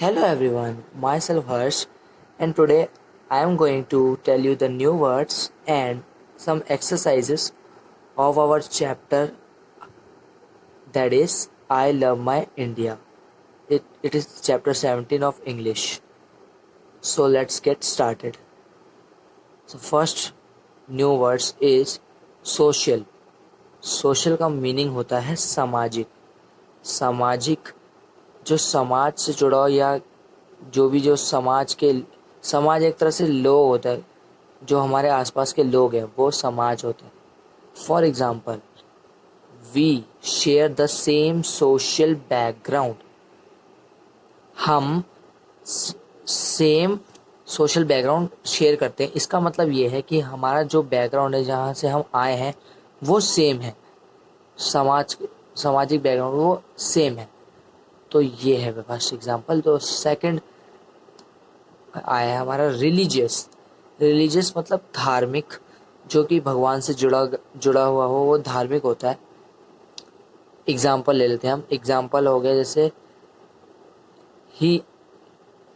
Hello everyone, myself Harsh, and today I am going to tell you the new words and some exercises of our chapter that is I Love My India. It is chapter 17 of English. So let's get started. So first new words is social. Social का meaning होता है सामाजिक। सामाजिक जो समाज से जुड़ा हो या जो भी जो समाज एक तरह से लोग होता है, जो हमारे आसपास के लोग हैं वो समाज होता है। For example, we share the same social background. हम सेम सोशल बैकग्राउंड शेयर करते हैं। इसका मतलब ये है कि हमारा जो बैकग्राउंड है, जहाँ से हम आए हैं, वो सेम है। सामाजिक बैकग्राउंड वो सेम है। तो ये है फर्स्ट एग्जाम्पल। तो सेकंड आया है हमारा रिलीजियस। रिलीजियस मतलब धार्मिक, जो कि भगवान से जुड़ा हुआ हो, वो धार्मिक होता है। एग्जाम्पल ले लेते हैं हम। एग्जाम्पल हो गया जैसे he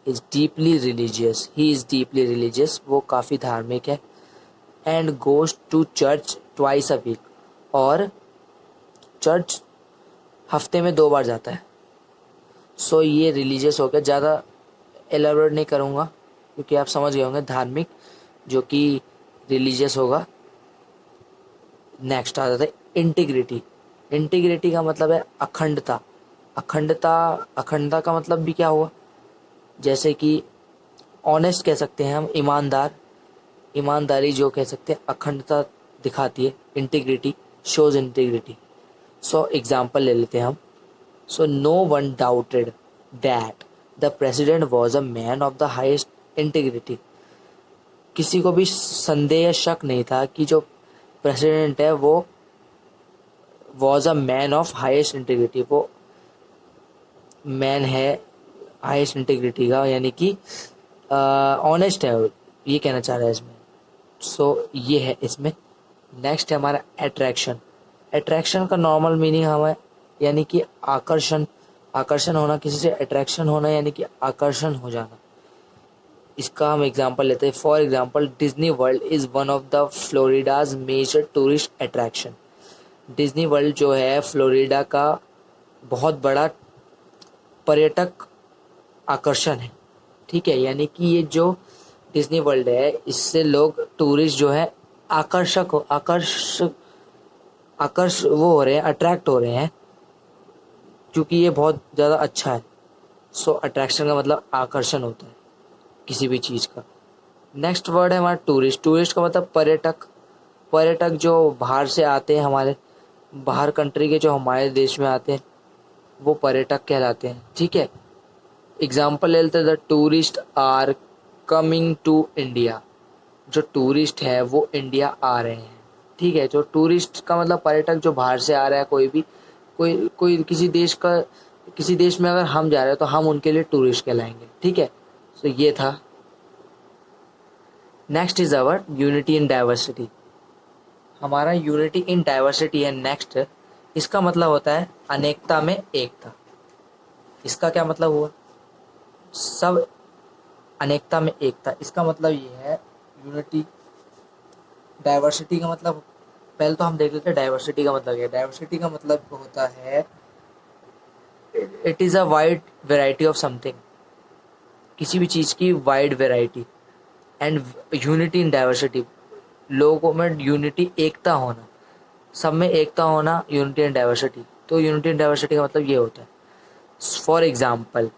is deeply religious. He is deeply religious, वो काफ़ी धार्मिक है। And goes to church twice a week, और चर्च हफ्ते में 2 बार जाता है। सो ये रिलीजियस हो गया। ज़्यादा एलाबोरेट नहीं करूँगा क्योंकि आप समझ गए होंगे। धार्मिक जो कि रिलीजियस होगा। नेक्स्ट आ जाता है इंटीग्रिटी। इंटीग्रिटी का मतलब है अखंडता। अखंडता का मतलब भी क्या हुआ, जैसे कि ऑनेस्ट कह सकते हैं हम, ईमानदारी जो कह सकते हैं, अखंडता दिखाती है। Integrity shows integrity. So example ले लेते हैं हम। So no one doubted that the president was a man of the highest integrity. किसी को भी संदेह या शक नहीं था कि जो प्रेसिडेंट है वो was a man of highest integrity. वो मैन है हाइस्ट इंटीग्रिटी का, यानी कि ऑनेस्ट है, ये कहना चाह रहा है इसमें। सो ये है इसमें। नेक्स्ट है हमारा अट्रैक्शन। अट्रैक्शन का नॉर्मल मीनिंग हमें यानी कि आकर्षण होना, किसी से अट्रैक्शन होना यानी कि आकर्षण हो जाना। इसका हम एग्जांपल लेते हैं। For example, Disney World is one of the Florida's major tourist attraction. Disney World जो है फ्लोरिडा का बहुत बड़ा पर्यटक आकर्षण है। ठीक है, यानी कि ये जो डिज्नी वर्ल्ड है, इससे लोग टूरिस्ट जो है आकर्ष वो हो रहे हैं, अट्रैक्ट हो रहे हैं, क्योंकि ये बहुत ज़्यादा अच्छा है। सो अट्रैक्शन का मतलब आकर्षण होता है किसी भी चीज़ का। नेक्स्ट वर्ड है हमारा टूरिस्ट। टूरिस्ट का मतलब पर्यटक जो बाहर से आते हैं, हमारे बाहर कंट्री के जो हमारे देश में आते हैं, वो पर्यटक कहलाते हैं। ठीक है, एग्जाम्पल ले लेते हैं। The tourist are coming to India. जो टूरिस्ट है वो इंडिया आ रहे हैं। ठीक है, जो टूरिस्ट का मतलब पर्यटक जो बाहर से आ रहा है। कोई किसी देश में अगर हम जा रहे हैं तो हम उनके लिए टूरिस्ट कहलाएंगे। ठीक है, सो ये था। Next is our unity in diversity. हमारा यूनिटी इन डाइवर्सिटी है नेक्स्ट। इसका मतलब होता है अनेकता में एकता। इसका क्या मतलब हुआ, सब अनेकता में एकता। इसका मतलब ये है यूनिटी। डाइवर्सिटी का मतलब पहले तो हम देख लेते हैं डाइवर्सिटी का मतलब क्या है। डाइवर्सिटी का मतलब होता है it is a wide variety of something, किसी भी चीज़ की wide variety. And unity in diversity, लोगों में यूनिटी, एकता होना, सब में एकता होना, यूनिटी एंड डाइवर्सिटी। तो यूनिटी एंड डाइवर्सिटी का मतलब ये होता है। For example,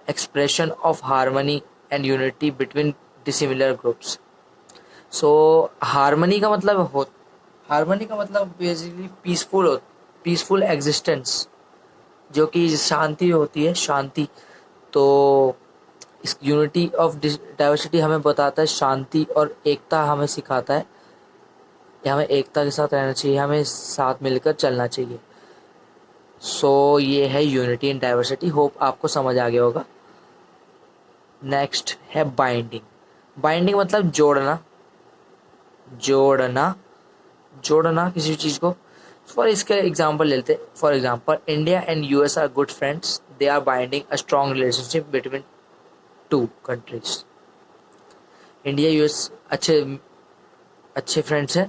expression of harmony and unity between dissimilar groups. So harmony का मतलब बेसिकली पीसफुल एग्जिस्टेंस, जो कि शांति होती है, शांति। तो इस यूनिटी ऑफ डाइवर्सिटी हमें बताता है शांति, और एकता हमें सिखाता है कि हमें एकता के साथ रहना चाहिए, हमें साथ मिलकर चलना चाहिए। सो ये है यूनिटी इन डाइवर्सिटी। होप आपको समझ आ गया होगा। नेक्स्ट है बाइंडिंग। बाइंडिंग मतलब जोड़ना किसी भी चीज़ को। फॉर इसके एग्जाम्पल लेते हैं। For example, India and US are good friends, they are binding a strong relationship between 2 countries. India US अच्छे फ्रेंड्स हैं.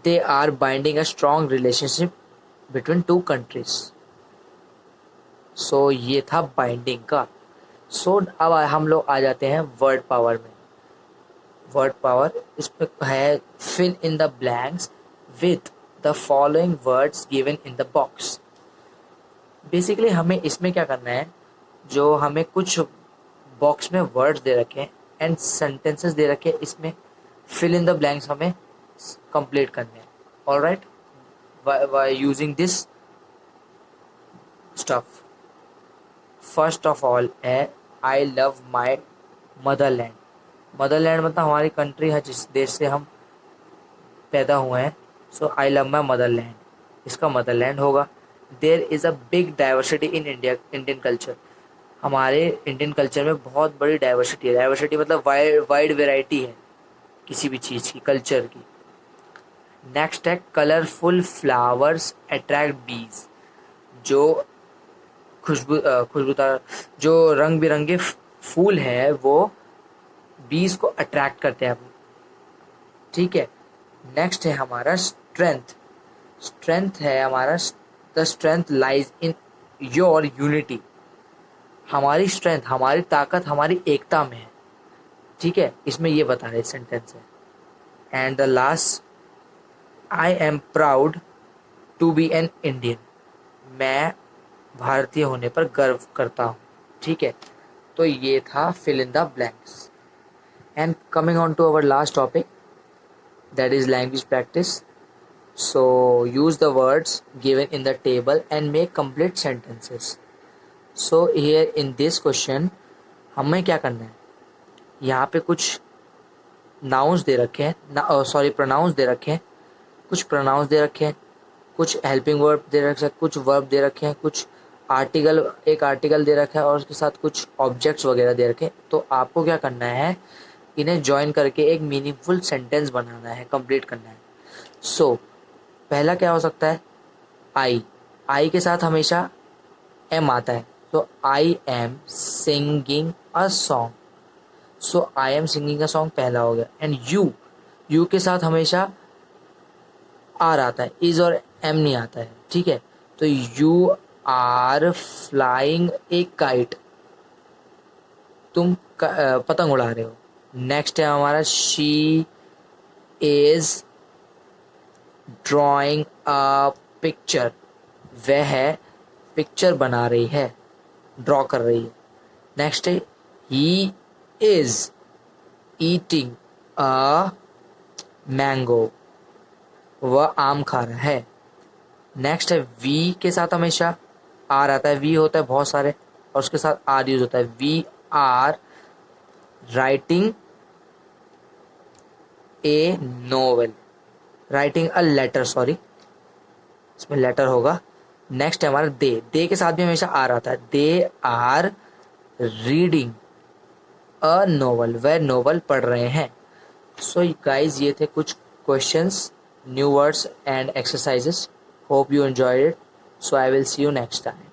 They are binding a strong relationship between 2 countries. So ये था बाइंडिंग का. So अब हम लोग आ जाते हैं वर्ड पावर में. वर्ड पावर इसमें है fill in the blanks with the following words given in the box. Basically हमें इसमें क्या करना है, जो हमें कुछ बॉक्स में वर्ड्स दे रखे हैं एंड सेंटेंसेस दे रखे हैं, इसमें फिल इन द ब्लैंक्स हमें कंप्लीट करने हैं. Alright, by using this stuff. First of all है I love my motherland. Motherland मतलब हमारी कंट्री है, जिस देश से हम पैदा हुए हैं. So I love my motherland, इसका मदरलैंड होगा. There is a big diversity in Indian culture. हमारे इंडियन कल्चर में बहुत बड़ी डाइवर्सिटी है. डाइवर्सिटी मतलब वाइड वेराइटी है किसी भी चीज़ की, कल्चर की. नेक्स्ट है कलरफुल फ्लावर्स अट्रैक्ट बीज. जो खुशबूदार जो रंग बिरंगे फूल है वो बीज को अट्रैक्ट करते हैं. ठीक है. नेक्स्ट है हमारा स्ट्रेंथ. स्ट्रेंथ है हमारा, the strength lies in your unity. हमारी स्ट्रेंथ, हमारी ताकत हमारी एकता में है. ठीक है, इसमें ये बता रहे सेंटेंस है. And the last, I am proud to be an Indian. मैं भारतीय होने पर गर्व करता हूँ. ठीक है, तो ये था fill in the blanks. And coming on to our last topic, that is language practice. So use the words given in the table and make complete sentences. So here in this question हमें क्या करना है, यहाँ पे कुछ nouns दे रखे हैं, pronouns दे रखे हैं, कुछ pronouns दे रखे हैं, कुछ helping verb दे रखे हैं, कुछ verb दे रखे हैं, कुछ एक article दे रखा है और उसके साथ कुछ objects वगैरह दे रखे हैं. तो आपको क्या करना है, इन्हें join करके एक meaningful sentence बनाना है, complete करना है. So पहला क्या हो सकता है, आई के साथ हमेशा एम आता है. तो I am singing a song. So I am singing a song पहला हो गया. एंड यू के साथ हमेशा आर आता है, इज और एम नहीं आता है. ठीक है, तो you are flying a kite. तुम पतंग उड़ा रहे हो. नेक्स्ट है हमारा she is drawing a picture. वह पिक्चर बना रही है, ड्रॉ कर रही है. नेक्स्ट है he is eating a mango. वह आम खा रहा है. नेक्स्ट है वी के साथ हमेशा आर आता है. वी होता है बहुत सारे और उसके साथ आर यूज होता है. We are writing a novel, writing a letter, इसमें लेटर होगा. नेक्स्ट है हमारा दे के साथ भी हमेशा आर आता है. They are reading a novel, वह नोवेल पढ़ रहे हैं. सो गाइज, ये थे कुछ questions, new words and exercises. Hope you enjoyed it. So I will see you next time.